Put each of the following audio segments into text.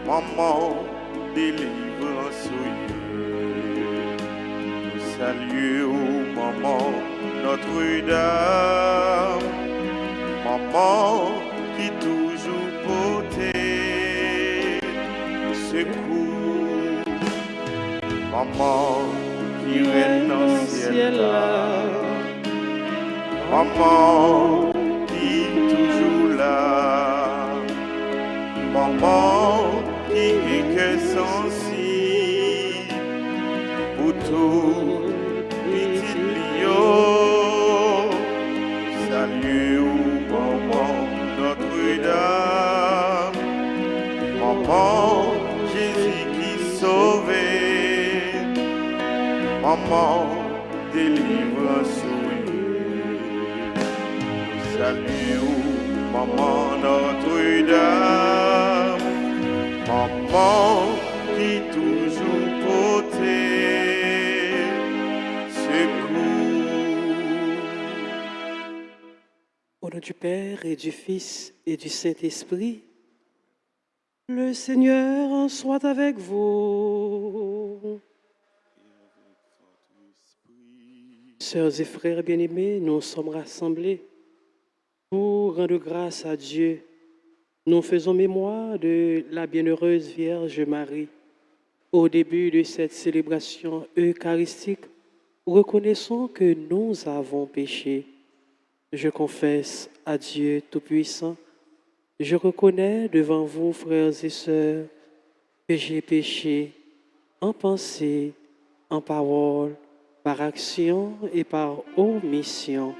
maman, délivrance, nous saluons, maman, Notre-Dame, maman qui toujours portait secours, maman qui règne dans le ciel là, maman qui toujours là, maman qui est que sensible pour tout petit lion. Salut maman Notre-Dame, maman Jésus qui sauvait, maman délivrance. Salut maman Notre-Dame, maman qui toujours portait secours. Au nom du Père et du Fils et du Saint-Esprit, le Seigneur soit avec vous. Sœurs et frères bien-aimés, nous sommes rassemblés pour rendre grâce à Dieu. Nous faisons mémoire de la bienheureuse Vierge Marie. Au début de cette célébration eucharistique, reconnaissons que nous avons péché. Je confesse à Dieu Tout-Puissant, je reconnais devant vous, frères et sœurs, que j'ai péché en pensée, en parole, par action et par omission.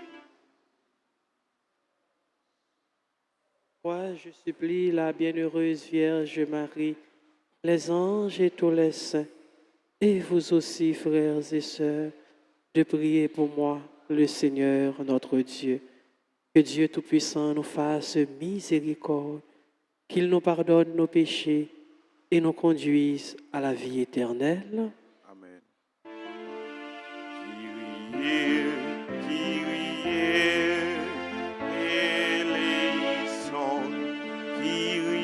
Moi, je supplie la bienheureuse Vierge Marie, les anges et tous les saints, et vous aussi, frères et sœurs, de prier pour moi, le Seigneur notre Dieu. Que Dieu Tout-Puissant nous fasse miséricorde, qu'il nous pardonne nos péchés et nous conduise à la vie éternelle. Amen. Kyrie, eleison. Kyrie,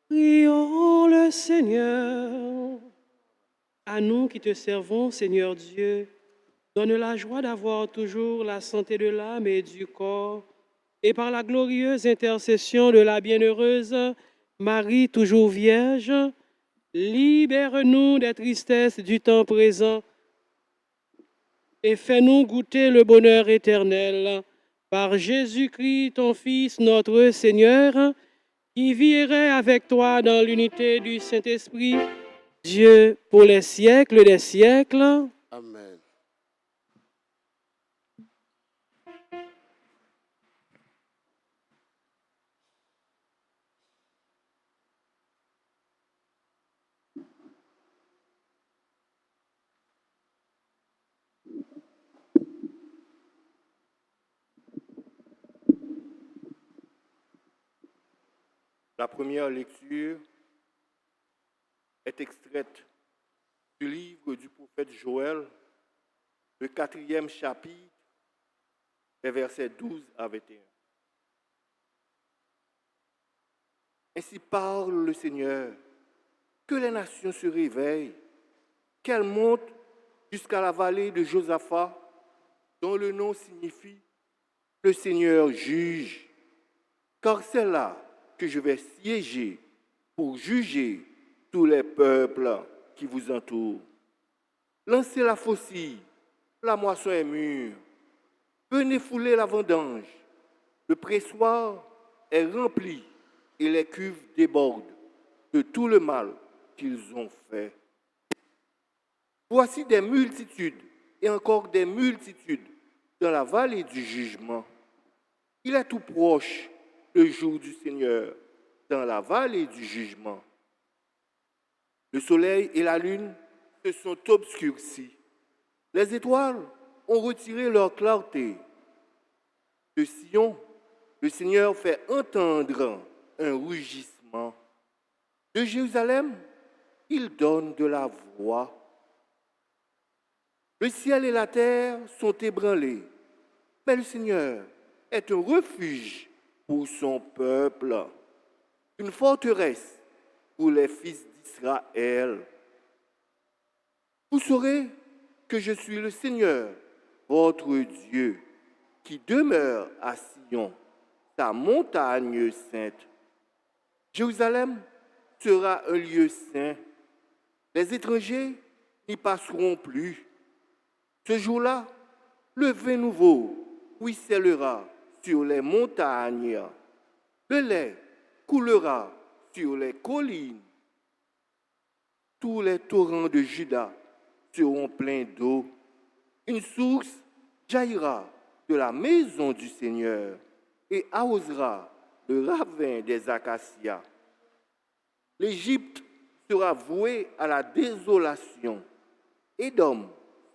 Prions le Seigneur. À nous qui te servons, Seigneur Dieu, donne la joie d'avoir toujours la santé de l'âme et du corps, et par la glorieuse intercession de la bienheureuse Marie, toujours vierge, libère-nous des tristesses du temps présent et fais-nous goûter le bonheur éternel. Par Jésus-Christ, ton Fils, notre Seigneur, qui vivrait avec toi dans l'unité du Saint-Esprit, Dieu pour les siècles des siècles. Amen. La première lecture est extraite du livre du prophète Joël, le 4e chapitre, les versets 12 à 21. Ainsi parle le Seigneur, que les nations se réveillent, qu'elles montent jusqu'à la vallée de Josaphat, dont le nom signifie « Le Seigneur juge », car c'est là que je vais siéger pour juger tous les peuples qui vous entourent. Lancez la faucille, la moisson est mûre. Venez fouler la vendange. Le pressoir est rempli et les cuves débordent de tout le mal qu'ils ont fait. Voici des multitudes et encore des multitudes dans la vallée du jugement. Il est tout proche, le jour du Seigneur, dans la vallée du jugement. Le soleil et la lune se sont obscurcis. Les étoiles ont retiré leur clarté. De Sion, le Seigneur fait entendre un rugissement. De Jérusalem, il donne de la voix. Le ciel et la terre sont ébranlés, mais le Seigneur est un refuge pour son peuple, une forteresse pour les fils d'Israël. Vous saurez que je suis le Seigneur, votre Dieu, qui demeure à Sion, sa montagne sainte. Jérusalem sera un lieu saint. Les étrangers n'y passeront plus. Ce jour-là, le vin nouveau ruissellera sur les montagnes. Le lait coulera sur les collines. Tous les torrents de Juda seront pleins d'eau. Une source jaillira de la maison du Seigneur et arrosera le ravin des acacias. L'Égypte sera vouée à la désolation. Édom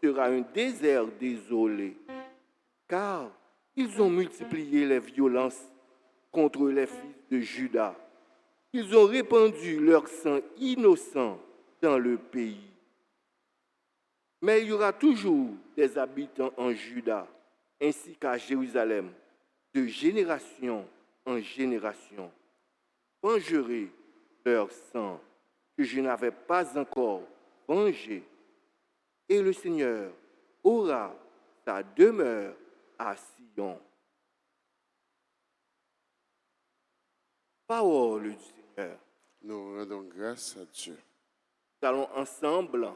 sera un désert désolé, car ils ont multiplié les violences contre les fils de Juda. Ils ont répandu leur sang innocent dans le pays. Mais il y aura toujours des habitants en Juda, ainsi qu'à Jérusalem, de génération en génération. Vengerai leur sang que je n'avais pas encore vengé, et le Seigneur aura sa demeure à Sion. Parole du Seigneur. Nous rendons grâce à Dieu. Nous allons ensemble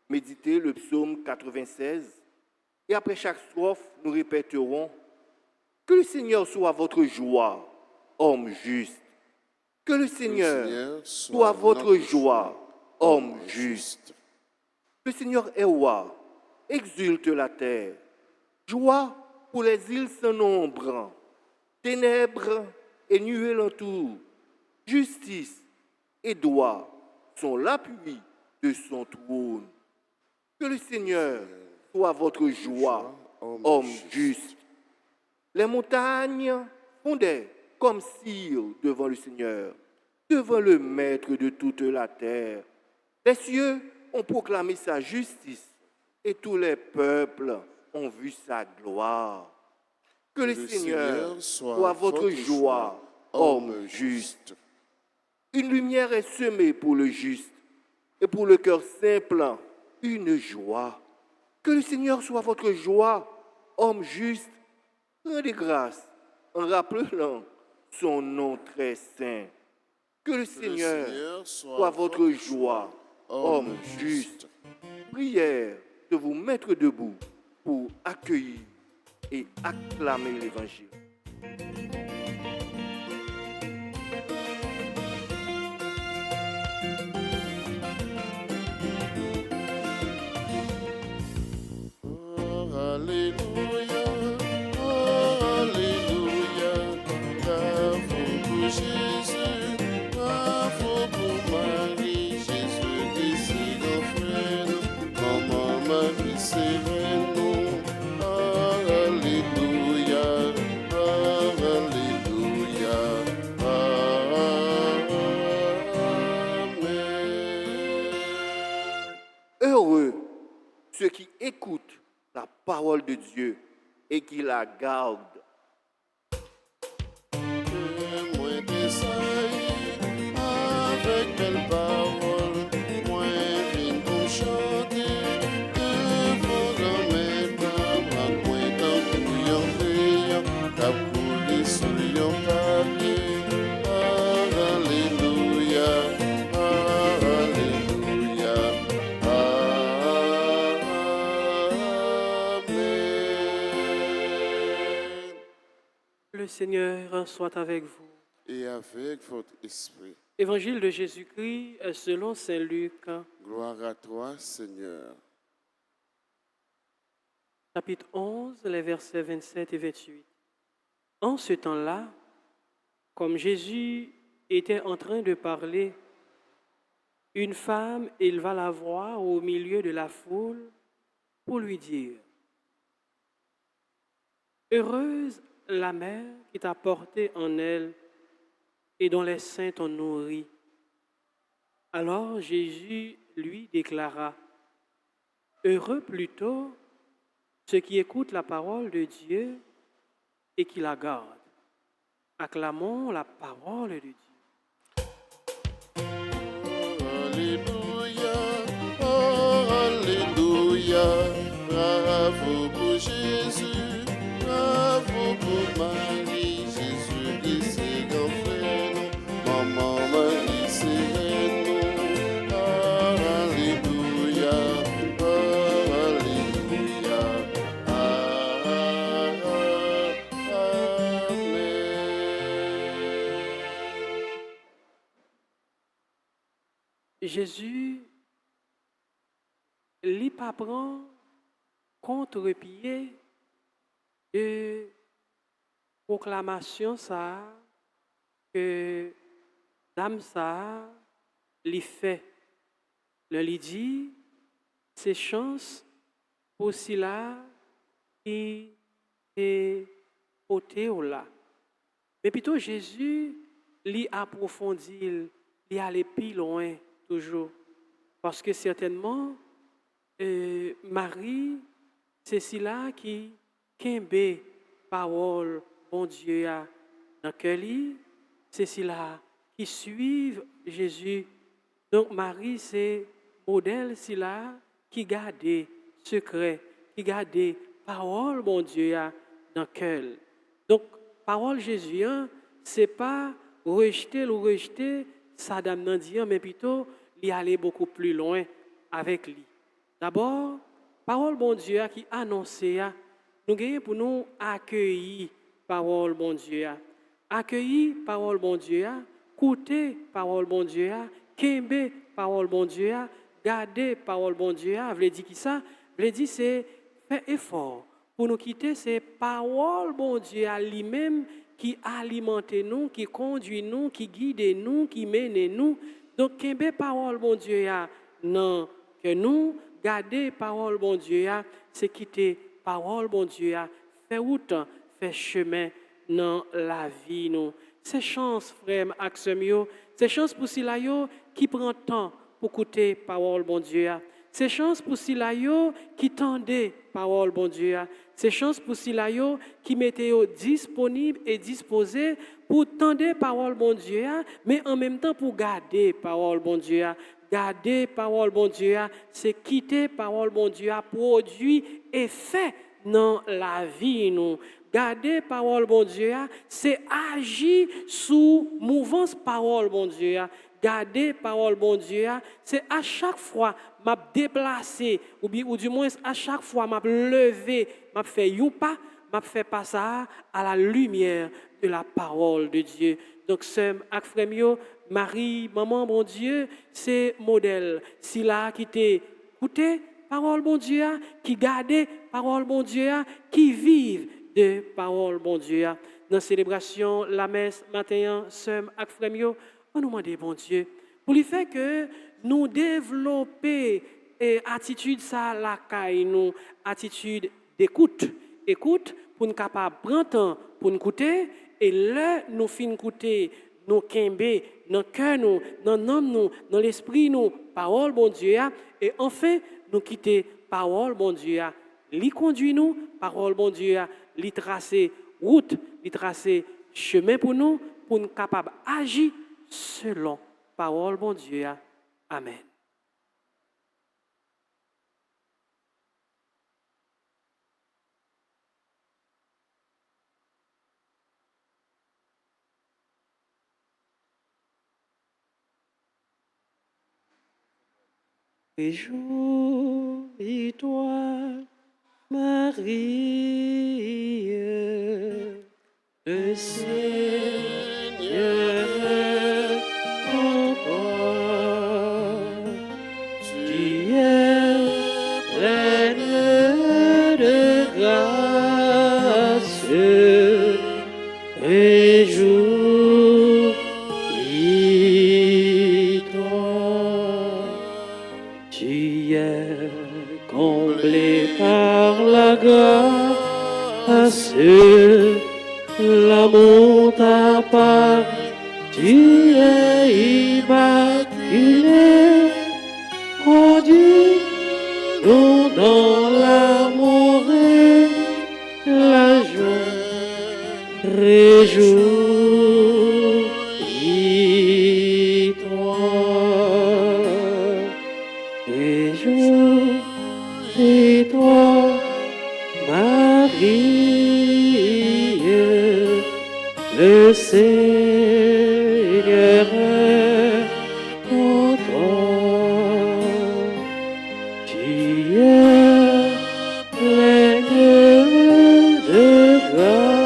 méditer le psaume 96 et après chaque strophe, nous répéterons « Que le Seigneur soit votre joie, homme juste. Que le Seigneur soit votre joie, homme juste. Le Seigneur est roi, exulte la terre. Joie pour les îles sans nombre, ténèbres et nuées l'entourent. Justice et droit sont l'appui de son trône. Que le Seigneur soit votre joie, homme juste. Les montagnes fondaient comme cire devant le Seigneur, devant le Maître de toute la terre. Les cieux ont proclamé sa justice et tous les peuples ont vu sa gloire. Que le Seigneur soit votre joie, homme juste. Une lumière est semée pour le juste et pour le cœur simple, une joie. Que le Seigneur soit votre joie, homme juste. Rendez grâce en rappelant son nom très saint. Que le Seigneur soit votre joie, homme juste. Prière de vous mettre debout pour accueillir et acclamer l'Évangile. Alléluia, Alléluia, bravo pour Jésus, bravo pour Marie, Jésus décide offrir, maman Marie sereine, Alléluia, Alléluia, ceux qui écoutent la parole de Dieu et qui la gardent. Que moi t'essaye avec belle parole, moi viens pour chanter, devant mes dames, à moi dans couillon crayon, t'as coulé sur yon papier. Alléluia, Alléluia, Amen. Le Seigneur soit avec vous. Et avec votre esprit. Évangile de Jésus-Christ selon Saint Luc, Gloire à toi, Seigneur. chapitre 11, les versets 27 et 28. En ce temps-là, comme Jésus était en train de parler, une femme éleva la voix au milieu de la foule pour lui dire: Heureuse la mère qui t'a porté en elle et dont les seins t'ont nourri. Alors Jésus lui déclara: Heureux plutôt ceux qui écoutent la parole de Dieu et qui la gardent. Acclamons la parole de Dieu. Alléluia, oh, Alléluia. Bravo pour Jésus, bravo pour Marie. Jésus qui s'est gonflé, maman Marie c'est nous. Alléluia, oh, Alléluia. Amen. Jésus lui pas prend contre-pied de proclamation ça que dame ça lui fait. Le lui dit c'est chance pour cela qui est ôté au là. Mais plutôt Jésus lui approfondit, lui aller plus loin toujours. Parce que certainement, Marie, c'est cela qui kembe parole, bon Dieu, a dans cœur li, c'est cela qui suivent Jésus. Donc Marie, c'est modèle cela qui garde secret, qui garde parole, bon Dieu, a dans cœur. Donc, parole Jésus, hein, c'est pas rejeter ça dame nan dit, mais plutôt l'y aller beaucoup plus loin avec lui. D'abord, parole bon Dieu qui annonce, nous gagnons pour nous accueillir parole bon Dieu. Accueillir parole bon Dieu, écouter parole bon Dieu, kembe parole bon Dieu, garder parole bon Dieu, veut dire qui ça? Veut dire c'est faire effort pour nous quitter ces paroles bon Dieu à lui-même qui alimente nous, qui conduit nous, qui guide nous, qui mène nous. Donc, kembe parole bon Dieu non que nous garder parole bon Dieu c'est quitter parole bon Dieu faire route, faire chemin dans la vie nous. C'est chance frère Axemio, c'est chance pour cela yo qui prend temps pour écouter parole bon Dieu. C'est chance pour cela yo qui tendait parole bon Dieu. C'est chance pour cela yo qui mettait disponible et disposé pour tendre parole bon Dieu, mais en même temps pour garder parole bon Dieu. Garder parole bon Dieu, c'est quitter parole bon Dieu, produit effet dans la vie nous. Garder parole bon Dieu, c'est agir sous mouvance parole bon Dieu. Garder parole bon Dieu, c'est à chaque fois m'a déplacé ou du moins à chaque fois m'a levé, m'a fait un pas, m'a fait pas ça à la lumière de la parole de Dieu. Donc c'est ak frère Marie, maman bon Dieu, c'est modèle. Si là qui t'est écouté parole bon Dieu, qui garde parole bon Dieu, qui vivent de parole bon Dieu. Dans la célébration la messe matin, sœur ak frère on nous demande bon Dieu pour lui faire que nous développer attitude ça la caille nous attitude d'écoute pour nous capable prendre temps pour nous écouter et là nous fin écouter nous kembe dans cœur nous dans l'âme nous dans l'esprit nous parole bon Dieu et enfin nous quitter parole, bon Dieu, li conduit nous, parole, bon Dieu, li tracer route, li tracer chemin pour nous capables d'agir selon parole, bon Dieu. Amen. Réjouis-toi, Marie, le Seigneur est en toi. Tu es pleine de grâce. Réjouis-toi. Tu es comblé par la grâce, l'amour t'a parlé, tu es immaculé, conduis-nous dans l'amour et la joie. Réjouis-toi. Réjouis-toi, Marie, le Seigneur est en toi. Tu es pleine de grâce.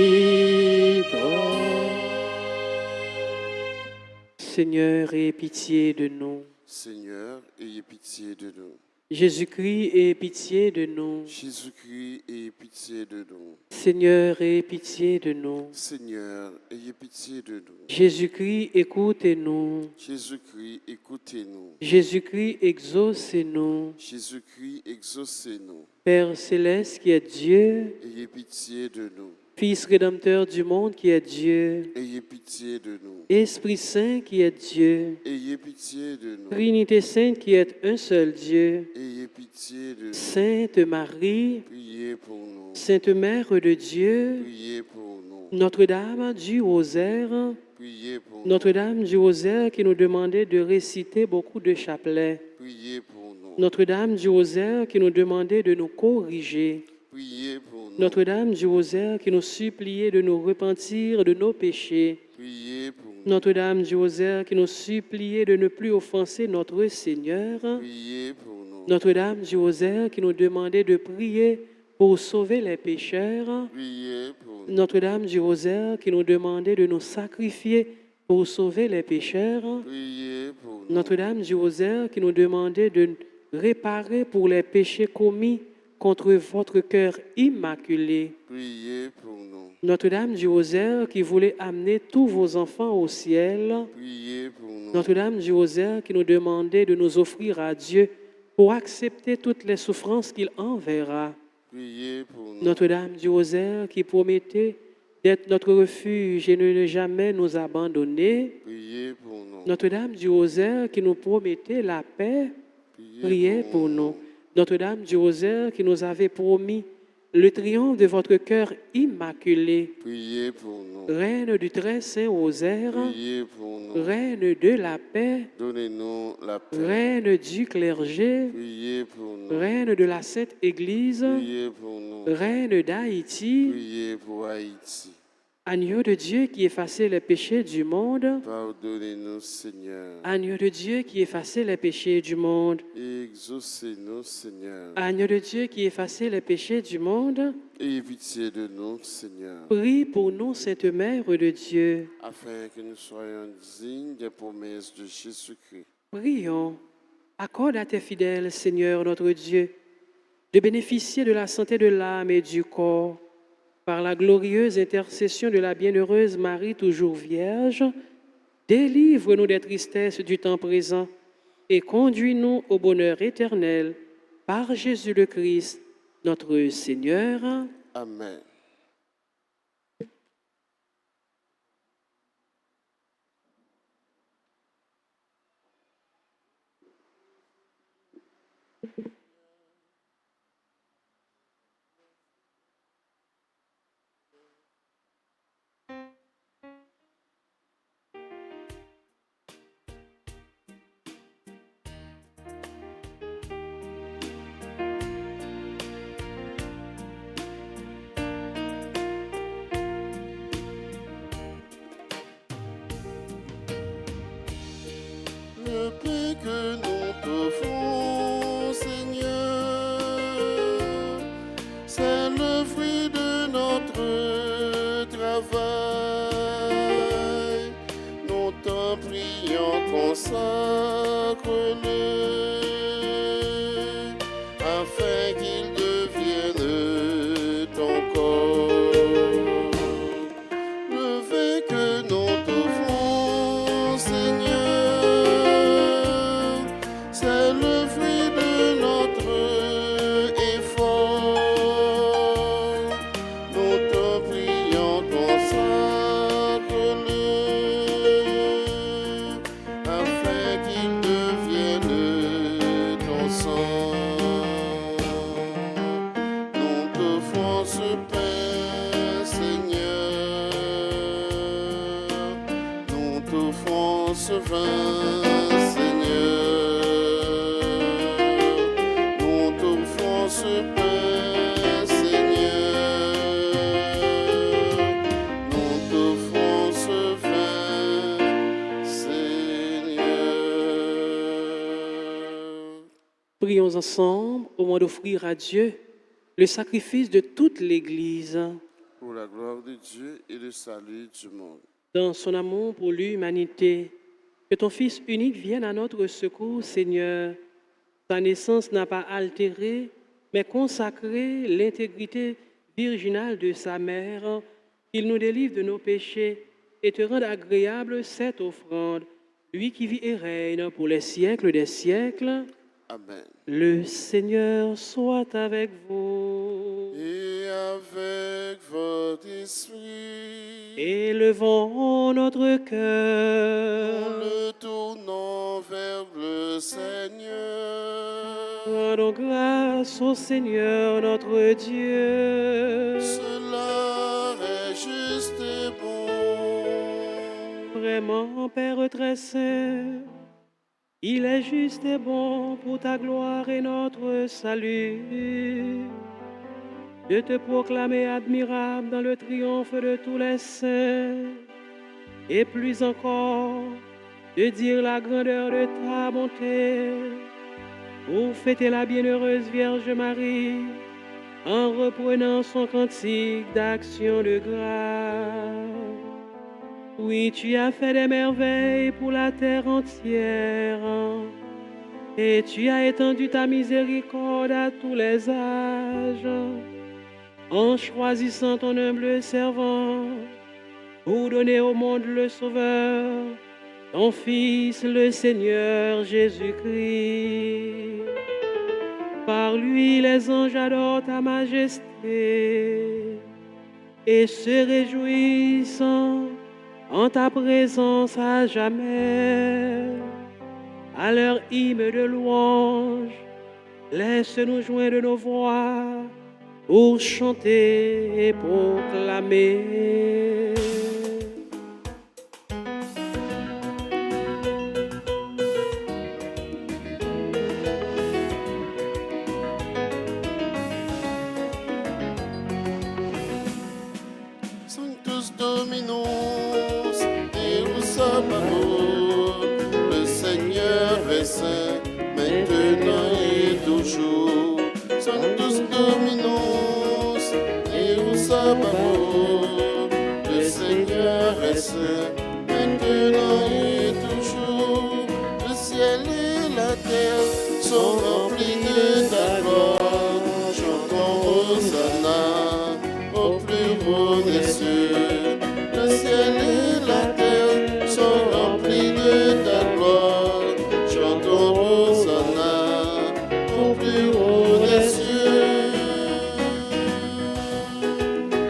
Réjouis-toi. Seigneur, aie pitié de nous. Seigneur, ayez pitié de nous. Jésus-Christ, aie pitié de nous. Jésus-Christ, ayez pitié de nous. Seigneur, aie pitié de nous. Seigneur, ayez pitié de nous. Jésus-Christ, écoutez-nous. Jésus-Christ, écoutez-nous. Jésus-Christ, exaucez-nous. Jésus-Christ, exaucez-nous. Père céleste qui est Dieu, Ayez pitié de nous. Fils rédempteur du monde qui est Dieu, Ayez pitié de nous. Esprit Saint qui est Dieu, Ayez pitié de nous. Trinité Sainte qui est un seul Dieu, Ayez pitié de nous. Sainte Marie, Priez pour nous. Sainte Mère de Dieu, Priez pour nous. Notre-Dame du Rosaire, Priez pour nous. Notre-Dame du Rosaire qui nous demandait de réciter beaucoup de chapelets, Priez pour nous. Notre-Dame du Rosaire qui nous demandait de nous corriger, Priez pour nous. Notre-Dame du Rosaire qui nous suppliait de nous repentir de nos péchés, Priez pour nous. Notre-Dame du Rosaire qui nous suppliait de ne plus offenser notre Seigneur, Priez pour nous. Notre-Dame du Rosaire qui nous demandait de prier pour sauver les pécheurs, Priez pour nous. Notre-Dame du Rosaire qui nous demandait de nous sacrifier pour sauver les pécheurs, Priez pour nous. Notre-Dame du Rosaire qui nous demandait de réparer pour les péchés commis contre votre cœur immaculé. Priez pour nous. Notre-Dame du Rosaire qui voulait amener tous vos enfants au ciel. Priez pour nous. Notre-Dame du Rosaire qui nous demandait de nous offrir à Dieu pour accepter toutes les souffrances qu'il enverra. Priez pour nous. Notre-Dame du Rosaire qui promettait d'être notre refuge et de ne jamais nous abandonner. Priez pour nous. Notre-Dame du Rosaire qui nous promettait la paix. Priez pour nous. Notre-Dame du Rosaire qui nous avait promis le triomphe de votre cœur immaculé. Priez pour nous. Reine du très saint Rosaire, Priez pour nous. Reine de la paix, Donnez-nous la paix. Reine du clergé, Priez pour nous. Reine de la Sainte Église, Priez pour nous. Reine d'Haïti, Priez pour Haïti. Agneau de Dieu qui effaçait les péchés du monde, Pardonnez-nous, Seigneur. Agneau de Dieu qui effaçait les péchés du monde, Exaucez-nous, Seigneur. Agneau de Dieu qui effaçait les péchés du monde, Ayez pitié de nous, Seigneur, prie pour nous, Sainte Mère de Dieu. afin que nous soyons dignes des promesses de Jésus-Christ. Prions. Accorde à tes fidèles, Seigneur notre Dieu, de bénéficier de la santé de l'âme et du corps par la glorieuse intercession de la bienheureuse Marie, toujours vierge. Délivre-nous des tristesses du temps présent et conduis-nous au bonheur éternel par Jésus le Christ, notre Seigneur. Amen. que nous t'offrons, Seigneur, c'est le fruit de notre travail. Nous t'en prions, consacre-le, afin qu'il devienne ton corps. Le vin que nous t'offrons, Seigneur, c'est le fruit de notre effort. Nous t'en prions, consacre-le, afin qu'il devienne ton sang. Nous t'offrons ce pain, Seigneur. Nous t'offrons ce vin, Seigneur. Nous t'offrons ce pain, Seigneur. Nous t'offrons ce vin, Seigneur. Prions ensemble au moment d'offrir à Dieu le sacrifice de toute l'Église. Pour la gloire de Dieu et le salut du monde. Dans son amour pour l'humanité, que ton Fils unique vienne à notre secours, Seigneur. Sa naissance n'a pas altéré, mais consacré l'intégrité virginale de sa mère, qu'il nous délivre de nos péchés et te rende agréable cette offrande, lui qui vit et règne pour les siècles des siècles. Amen. Le Seigneur soit avec vous. Et avec votre esprit, Élevons notre nous cœur. le tournons vers le Seigneur. Rendons grâce au Seigneur notre Dieu. Cela est juste et bon. Vraiment, Père très saint, il est juste et bon pour ta gloire et notre salut de te proclamer admirable dans le triomphe de tous les saints, et plus encore de dire la grandeur de ta bonté, pour fêter la bienheureuse Vierge Marie en reprenant son cantique d'action de grâce. Oui, tu as fait des merveilles pour la terre entière, et tu as étendu ta miséricorde à tous les âges, en choisissant ton humble servant pour donner au monde le Sauveur, ton Fils, le Seigneur Jésus-Christ. Par lui, les anges adorent ta majesté et se réjouissent en ta présence à jamais. À leur hymne de louange, laisse-nous joindre nos voix pour chanter et proclamer. Sanctus Dominus, Deus Sabaoth, le Seigneur est saint, maintenant et toujours. Sanctus Dominus, Deus Sabaoth, le Seigneur est saint, maintenant et toujours. Le ciel et la terre sont remplis de ta gloire, chantons Hosanna au plus haut des cieux. Le ciel et la terre sont remplis de ta gloire, chantons Hosanna au plus haut des cieux.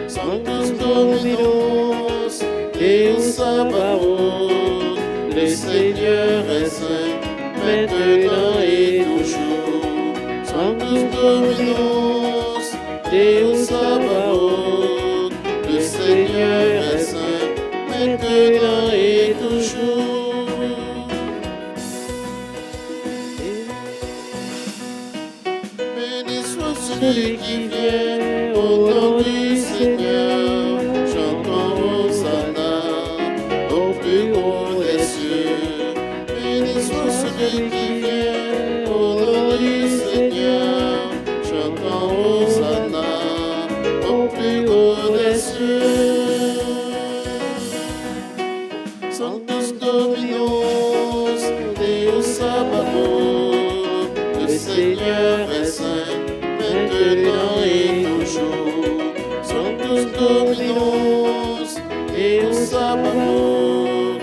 Sanctus Dominus, Deus Sabaoth, le Seigneur est saint, maintenant et toujours. Sanctus Dominus, Deus Sabaoth, le Seigneur est saint, maintenant et toujours. Béni soit celui qui vient au nom du Seigneur, chantons Hosanna au plus haut des cieux. Béni soit celui qui Hosanna, au plus haut des cieux. Sanctus Dominus, Deus Sabaoth, le Seigneur est saint, maintenant et toujours. Sanctus Dominus, Deus Sabaoth,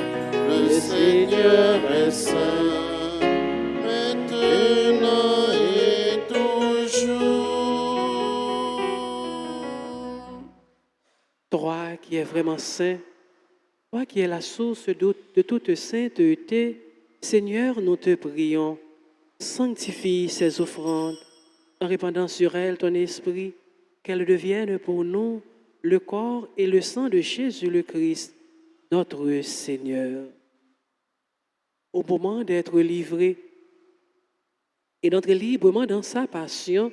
le Seigneur est saint, maintenant et toujours. Toi qui es vraiment saint, toi qui es la source de toute sainteté, Seigneur, nous te prions, sanctifie ces offrandes en répandant sur elles ton esprit, qu'elles deviennent pour nous le corps et le sang de Jésus le Christ, notre Seigneur. Au moment d'être livré et d'entrer librement dans sa passion,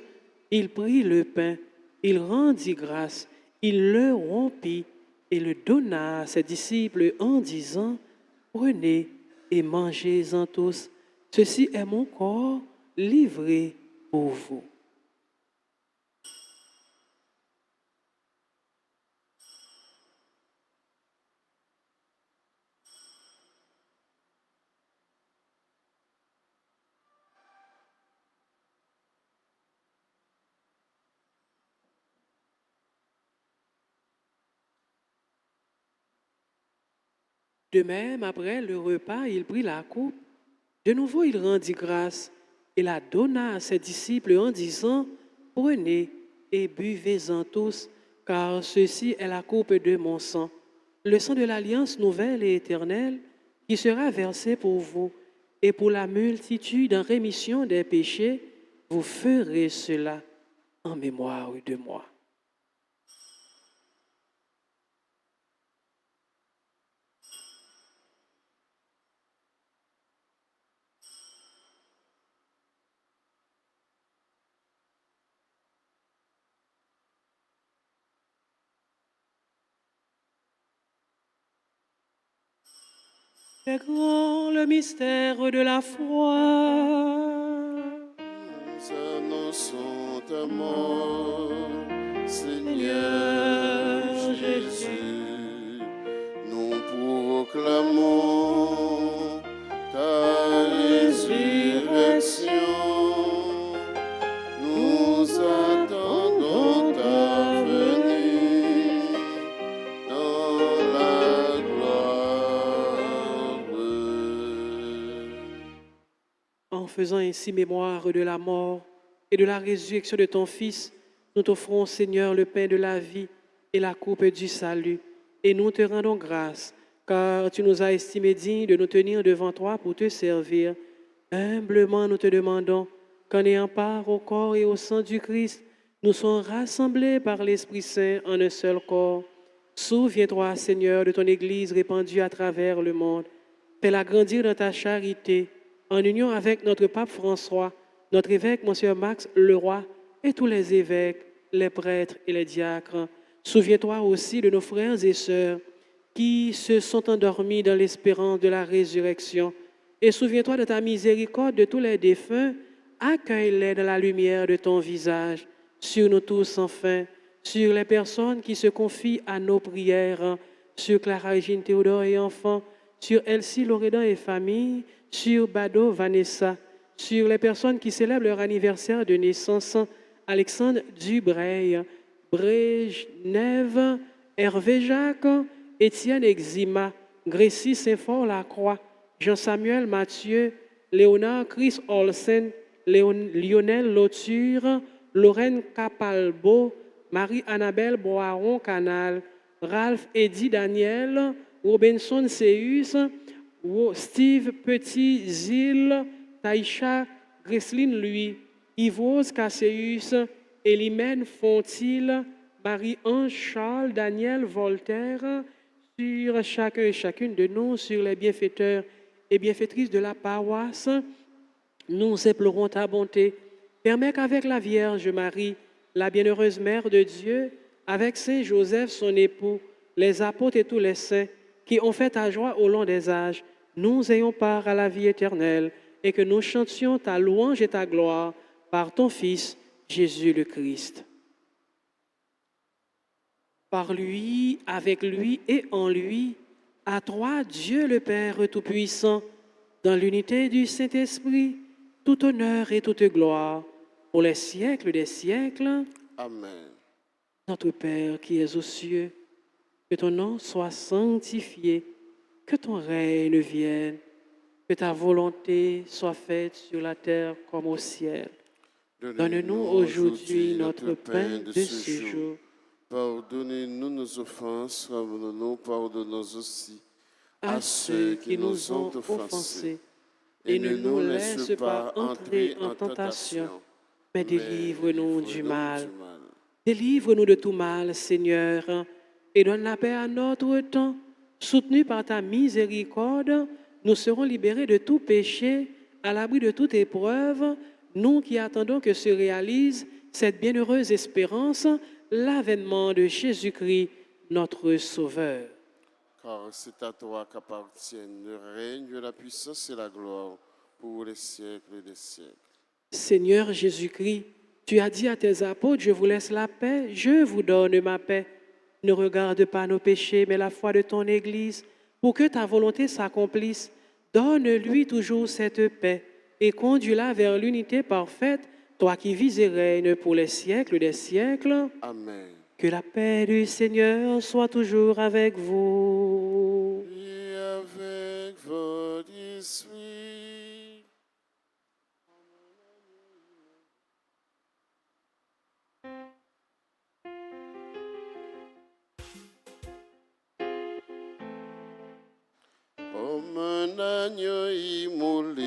il prit le pain, il rendit grâce, il le rompit et le donna à ses disciples en disant, « Prenez et mangez-en tous, ceci est mon corps livré pour vous. » De même, après le repas, il prit la coupe. De nouveau, il rendit grâce et la donna à ses disciples en disant, « Prenez et buvez-en tous, car ceci est la coupe de mon sang, le sang de l'alliance nouvelle et éternelle, qui sera versé pour vous et pour la multitude en rémission des péchés. Vous ferez cela en mémoire de moi. » C'est grand le mystère de la foi. Nous annonçons ta mort, Seigneur Jésus. Nous proclamons ta résurrection. Nous attendons ta venue dans la gloire. En faisant ainsi mémoire de la mort et de la résurrection de ton Fils, nous t'offrons, Seigneur, le pain de la vie et la coupe du salut. Et nous te rendons grâce, car tu nous as estimés dignes de nous tenir devant toi pour te servir. Humblement, nous te demandons qu'en ayant part au corps et au sang du Christ, nous soyons rassemblés par l'Esprit Saint en un seul corps. Souviens-toi, Seigneur, de ton Église répandue à travers le monde. Fais-la grandir dans ta charité, en union avec notre pape François, notre évêque, Monsieur Max Leroy, et tous les évêques, les prêtres et les diacres. Souviens-toi aussi de nos frères et sœurs qui se sont endormis dans l'espérance de la résurrection. Et souviens-toi de ta miséricorde de tous les défunts. Accueille-les dans la lumière de ton visage. Sur nous tous, enfin, sur les personnes qui se confient à nos prières, sur Clara Régine Théodore et enfants, sur Elsie Loredan et famille, sur Bado Vanessa, sur les personnes qui célèbrent leur anniversaire de naissance, Alexandre Dubreuil, Brejnev, Hervé Jacques, Étienne Exima, Grécy Saint-Fort-Lacroix, Jean-Samuel Mathieu, Léonard Chris Olsen, Lionel Lauture, Lorraine Capalbo, Marie-Annabelle Boiron-Canal, Ralph Eddy Daniel, Robinson Seus, Steve Petit-Zil, Taïcha Gresline Louis, Yvose Casseus, Elimène Fontil, Marie-Ange Charles, Daniel Voltaire, sur chacun et chacune de nous, sur les bienfaiteurs et bienfaitrices de la paroisse, nous implorons ta bonté. Permets qu'avec la Vierge Marie, la bienheureuse Mère de Dieu, avec Saint Joseph, son époux, les apôtres et tous les saints qui ont fait ta joie au long des âges, nous ayons part à la vie éternelle et que nous chantions ta louange et ta gloire par ton Fils, Jésus le Christ. Par lui, avec lui et en lui, à toi, Dieu le Père Tout-Puissant, dans l'unité du Saint-Esprit, tout honneur et toute gloire, pour les siècles des siècles. Amen. Notre Père qui es aux cieux, que ton nom soit sanctifié, que ton règne vienne, que ta volonté soit faite sur la terre comme au ciel. Donne-nous aujourd'hui notre pain de ce jour. Pardonnez-nous nos offenses, comme nous pardonnons aussi À ceux qui nous ont offensés, et ne nous laisse pas entrer en tentation, mais délivre-nous du mal. Délivre-nous de tout mal, Seigneur, et donne la paix à notre temps. Soutenus par ta miséricorde, nous serons libérés de tout péché, à l'abri de toute épreuve, nous qui attendons que se réalise cette bienheureuse espérance, l'avènement de Jésus-Christ, notre Sauveur. Car c'est à toi qu'appartiennent le règne, la puissance et la gloire pour les siècles des siècles. Seigneur Jésus-Christ, tu as dit à tes apôtres, je vous laisse la paix, je vous donne ma paix. Ne regarde pas nos péchés, mais la foi de ton Église, pour que ta volonté s'accomplisse. Donne-lui toujours cette paix et conduis-la vers l'unité parfaite, toi qui vis et règnes pour les siècles des siècles. Amen. Que la paix du Seigneur soit toujours avec vous. Et avec votre esprit. Comme un agneau immolé,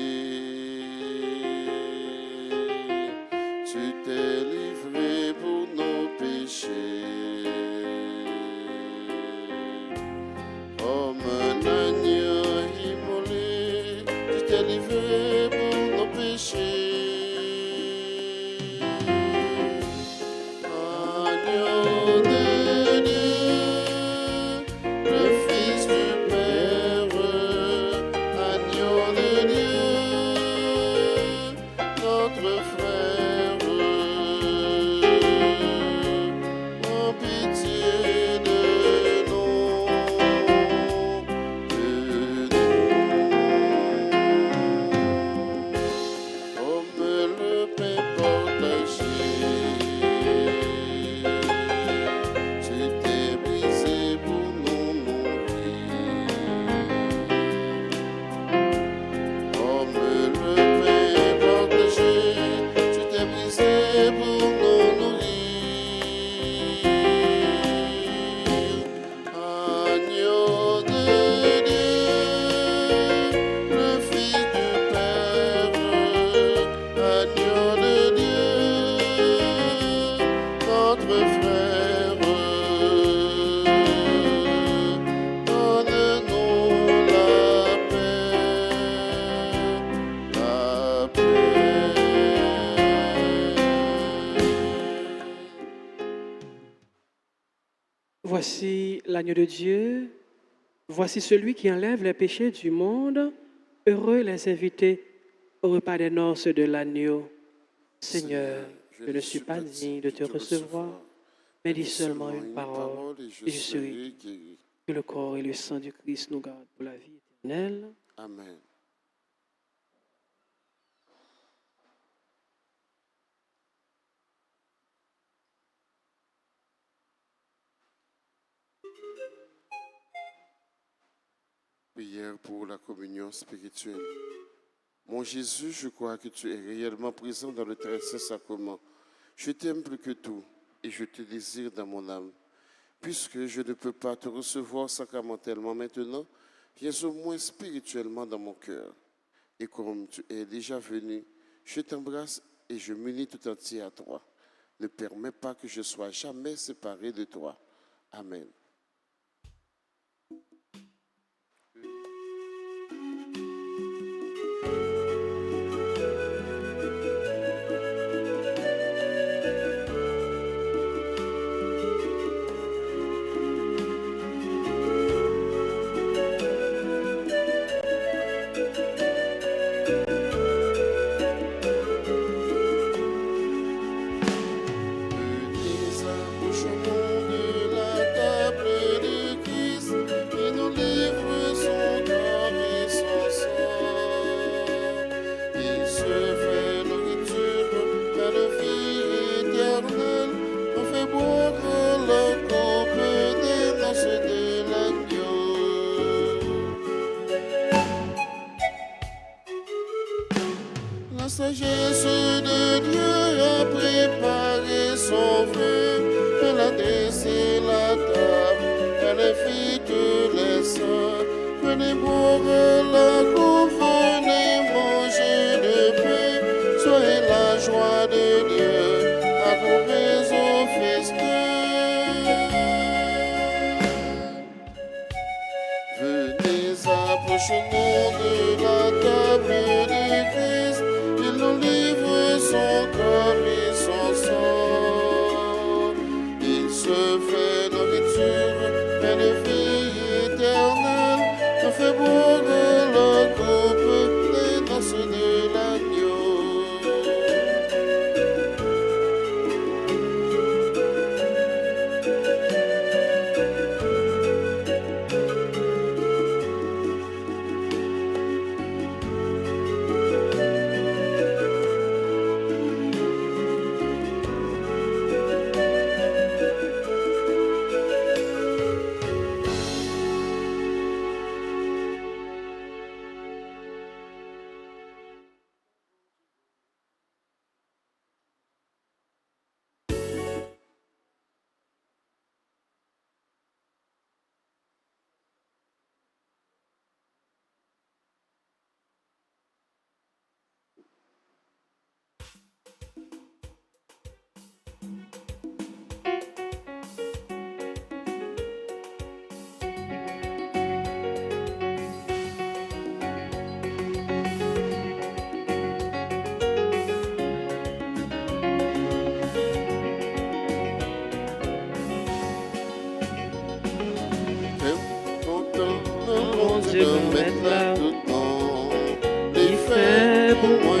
tu t'es livré pour nos péchés. Comme un agneau immolé, tu t'es livré pour nos péchés. Agneau de Dieu, le Fils du Père, agneau de Dieu, notre frère, en pitié de nous, comme le pain partagé, tu t'es brisé pour nous nourrir. Comme le pain partagé, tu t'es brisé pour nous nourrir. Agneau de Dieu, le Fils du Père, agneau de Dieu, notre frère, donne-nous la paix, la paix. Voici l'agneau de Dieu, voici celui qui enlève les péchés du monde. Heureux les invités au repas des noces de l'agneau. Seigneur, je ne suis pas digne de te recevoir, mais dis seulement une parole et je serai guéri. que le corps et le sang du Christ nous gardent pour la vie éternelle. Amen. Prière pour la communion spirituelle. Mon Jésus, je crois que tu es réellement présent dans le très saint sacrement. Je t'aime plus que tout et je te désire dans mon âme. Puisque je ne peux pas te recevoir sacramentellement maintenant, viens au moins spirituellement dans mon cœur. Et comme tu es déjà venu, je t'embrasse et je m'unis tout entier à toi. Ne permets pas que je sois jamais séparé de toi. Amen. Approche-nous de la table du Christ, il nous livre son corps et son sang. Il se fait nourriture, pain de vie éternelle, nous fait boire la coupe des noces de l'agneau. Dieu nous mettre là, il fait pour moi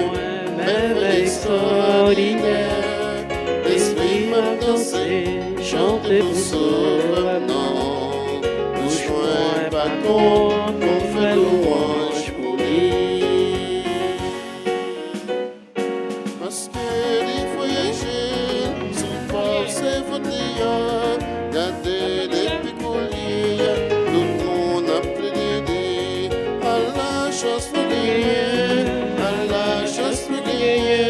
merveille extraordinaire. L'esprit m'a dansé, chanté pour sauvement. Bouge-moi pas contre, on fait louange pour lui. Parce que les voyageurs sont forcés venir, garder les péculiers, tout le monde a plaidé à la chasse pour gagner, à la chasse pour gagner.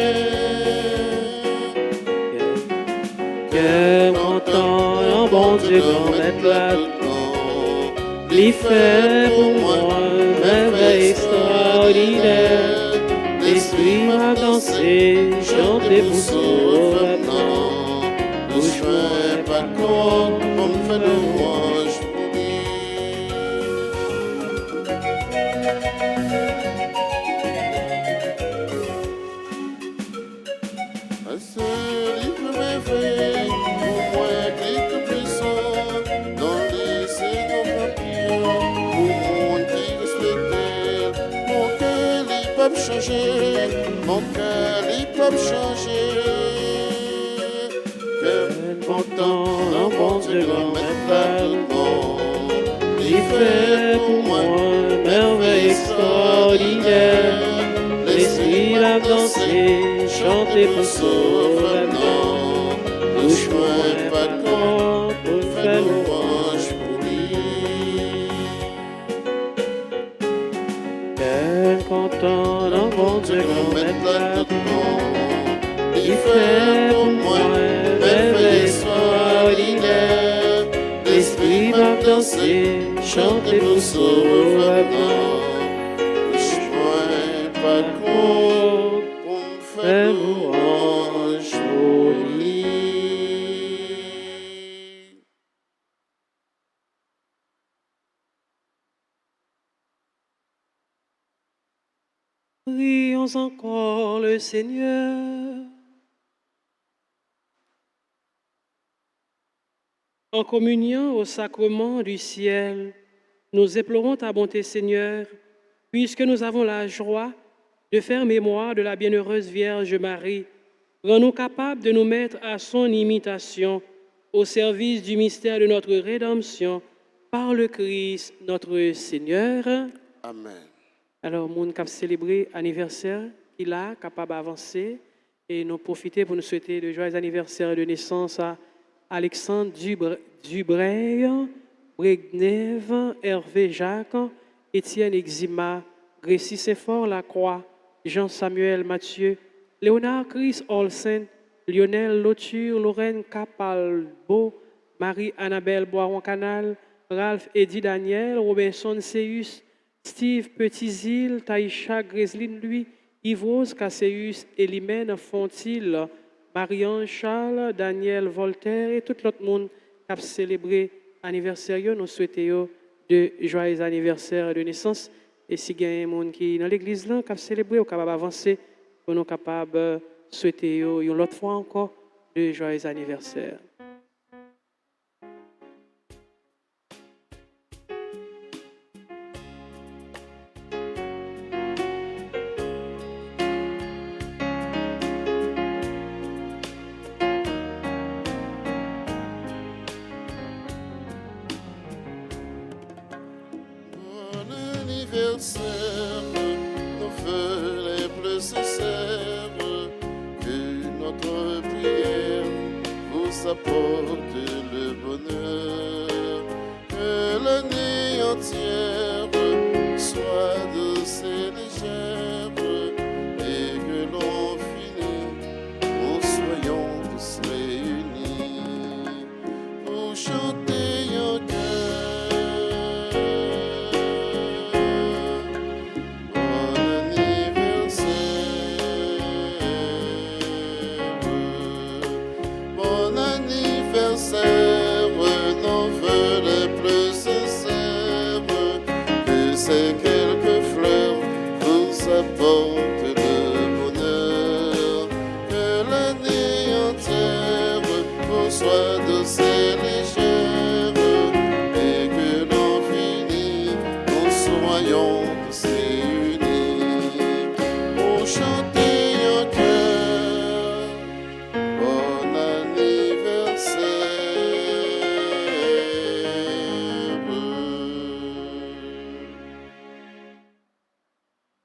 Cœur content, un bon Dieu grand mettre là, il fait pour moi merveille extraordinaire. L'esprit m'a dansé, chanté pour sauvement. Bouge-moi pas contre, on me fait louange pour lui. Un seul livre merveille, pour moi quelques puissants, dans les séjours papiers, pour monde qui respecte. Mon cœur, il peut changer, mon cœur, il peut changer. Cœur content, un bon Dieu grand mettre à tout le monde. Il fait pour moi merveille extraordinaire. L'esprit m'a dansé, chanté pour sauvement. Bouge-moi pas contre, pour fais faire louange pour lui. cœur content, un bon Dieu grand mettre là, Il fait pour moi merveille extraordinaire. l'esprit m'a dansé, chanté pour sauvement. Bouge-moi pas contre, pour me faire louange pour lui. Prions encore le Seigneur. En communion au sacrement du ciel, nous implorons ta bonté, Seigneur, puisque nous avons la joie de faire mémoire de la bienheureuse Vierge Marie. Rends-nous capables de nous mettre à son imitation au service du mystère de notre rédemption par le Christ, notre Seigneur. Amen. Alors, moun cap célébrer anniversaire, il a capable d'avancer et nous profiter pour nous souhaiter le joyeux anniversaire de naissance à Alexandre Dubreuil, Bregnev, Hervé Jacques, Étienne Exima, Grécy Saint-Fort Lacroix, Jean-Samuel Mathieu, Léonard Chris Olsen, Lionel Lauture, Lorraine Capalbo, Marie-Annabelle Boiron-Canal, Ralph Eddy Daniel, Robinson Seus, Steve Petitzil, Taïcha Gréseline Louis, Yves-Rose Casseus, Elimène Fontil, Marianne Charles, Daniel Voltaire et tout l'autre monde qui a célébré l'anniversaire. Nous souhaitons de joyeux anniversaire de naissance. Et si il y a un monde qui dans l'église là, qui a célébré, ou capable d'avancer, pour nous capables de souhaiter une autre fois encore de joyeux anniversaire. Bon anniversaire, nos vœux les plus sincères, que notre prière vous apporte le bonheur, que l'année entière soit douce et légère, et que l'on finisse en soyant tous réunis pour chanter un cœur. Bon anniversaire, nos vœux les plus sincères, que ces quelques fleurs vous apportent le bonheur, que l'année entière vous soit douce et légère, et que l'on finisse en soyant tous réunis pour chanter un cœur. Bon anniversaire.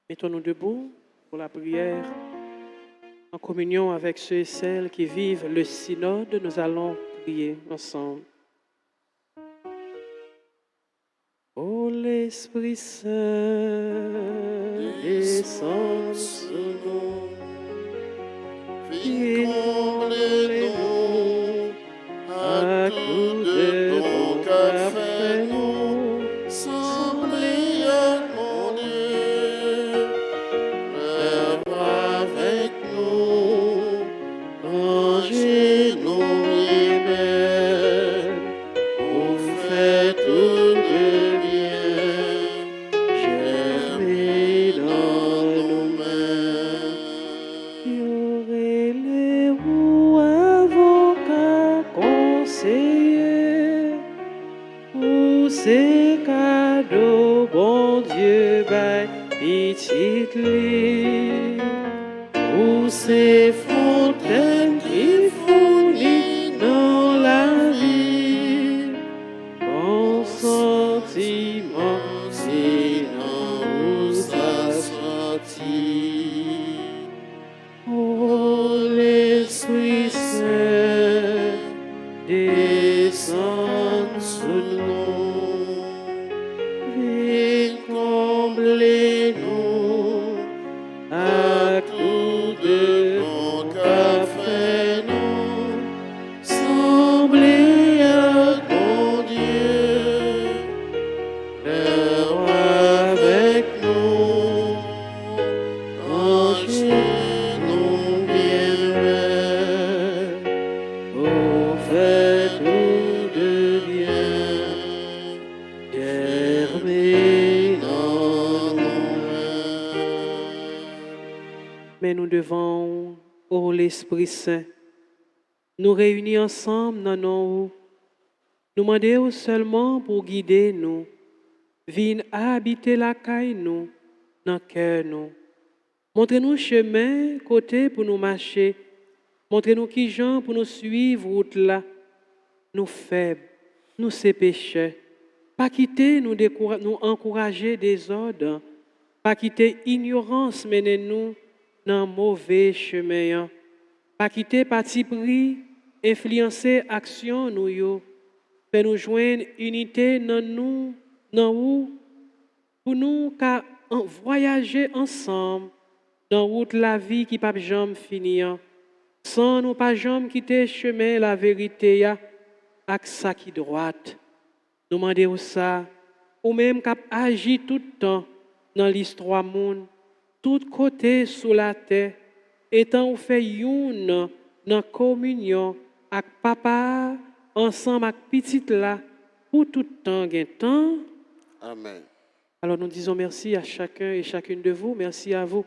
Mettons-nous debout pour la prière. En communion avec ceux et celles qui vivent le synode, nous allons prier ensemble. Ô l'Esprit Saint, descends sur nous, Viens combler nous à coups de ton café, nous sembler à mon Dieu, lève avec nous, rangez nos belles, pour faire tout de bien, germer dans nos mains. Y'aurait les roues avocats conseillers pour ces cadeaux, bon Dieu, by petite lit, pour ces fontaines qui fournissent dans la vie, bon sentiment, sinon nous a sorti. Oh, l'Esprit Saint, descends sur nous, viens combler nous à coups de ton café, nous sembler à ton Dieu, lève avec nous, range-nous bien belles, pour faire tout de bien, germer dans nos mains. Mais nous devons, ô l'Esprit Saint, nous réunir ensemble dans nos nous demander seulement pour guider nous, viens habiter la caille nous, dans le cœur nous. Montrez-nous chemin, côté pour nous marcher. Montrez-nous qui gens pour nous suivre route là. Nous faibles, nous ces pécheurs. Pas quitter nous, nous encourager des ordres. Pas quitter ignorance mener nous dans mauvais chemin. Pas quitter parti pris, influencer action nous yo. Fait nous joindre unité dans nous, dans où, pour nous voyager ensemble dans route la vie qui pas jamais finir. Sans nous pas jamais quitter chemin la vérité ya ak ça qui droite. Nous demander ça ou même cap agir tout le temps dans l'histoire monde, tout côté sous la terre, étant ou fait youn dans communion avec papa ensemble avec petite là pour tout temps gain temps. Amen. Alors nous disons merci à chacun et chacune de vous. Merci à vous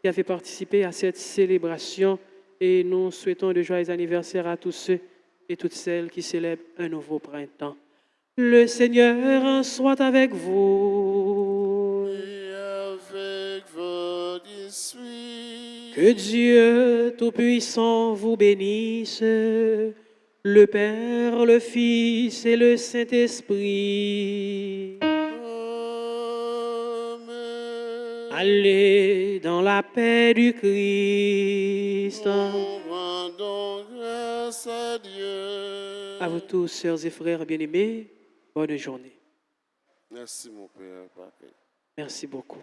qui avez participé à cette célébration. Et nous souhaitons de joyeux anniversaires à tous ceux et toutes celles qui célèbrent un nouveau printemps. Le Seigneur soit avec vous. Et avec votre esprit. Que Dieu Tout-Puissant vous bénisse, le Père, le Fils et le Saint-Esprit. Amen. Allez dans la paix du Christ. Nous rendons grâce à Dieu. À vous tous, sœurs et frères bien-aimés, bonne journée. Merci mon Père. Pareil. Merci beaucoup.